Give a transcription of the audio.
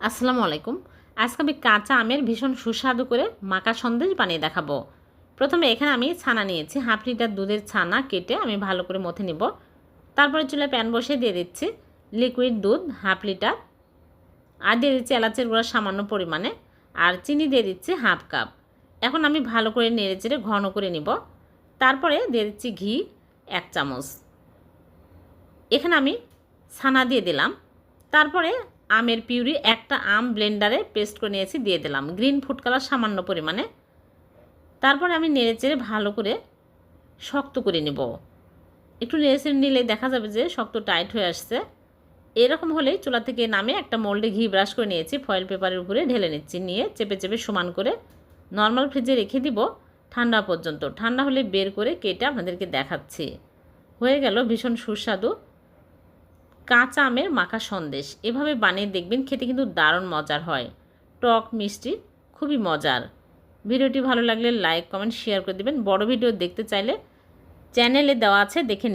আসসালামু আলাইকুম। আজকে আমি কাঁচা আমের ভীষণ সুস্বাদু করে মাখা সন্দেশ বানিয়ে দেখাবো। প্রথমে এখানে আমি ছানা নিয়েছি, 1/2 লিটার দুধের ছানা কেটে আমি ভালো করে মথে নিব। তারপরে চুলায় প্যান বসিয়ে দিয়ে দিচ্ছি লিকুইড দুধ 1/2 লিটার, আর দিয়ে দিচ্ছি এলাচের গুঁড়া সামান্য পরিমাণে, আর চিনি দিয়ে দিচ্ছি 1/2 কাপ। এখন আমি ভালো করে নেড়েচেড়ে ঘন করে নিব। তারপরে দিয়ে দিচ্ছি ঘি 1 চামচ। এখানে আমি ছানা দিয়ে দিলাম। তারপরে আমের পিউরি, একটা আম ব্লেন্ডারে পেস্ট করে নিয়েছি, দিয়ে দিলাম গ্রিন ফুড কালার সামান্য পরিমাণে। তারপরে আমি নেড়েচেড়ে ভালো করে শক্ত করে নেব। একটু নেড়েচেড়ে নিলেই দেখা যাবে যে শক্ত টাইট হয়ে আসছে। এরকম হলেই চুলা থেকে নামে একটা মোল্ডে ঘি ব্রাশ করে নিয়েছি, ফয়েল পেপারের উপরে ঢেলে নিচ্ছি, নিয়ে চেপে চেপে সমান করে নর্মাল ফ্রিজে রেখে দিব ঠান্ডা পর্যন্ত। ঠান্ডা হলে বের করে কেটে আপনাদেরকে দেখাচ্ছি। হয়ে গেল ভীষণ সুস্বাদু কাঁচা আমের মাখা সন্দেশ। এভাবে বানিয়ে দেখবেন, খেতে কিন্তু দারুণ মজার হয়, টক মিষ্টি, খুবই মজার। ভিডিওটি ভালো লাগলে লাইক কমেন্ট শেয়ার করে দেবেন। বড় ভিডিও দেখতে চাইলে চ্যানেলে দেওয়া আছে, দেখে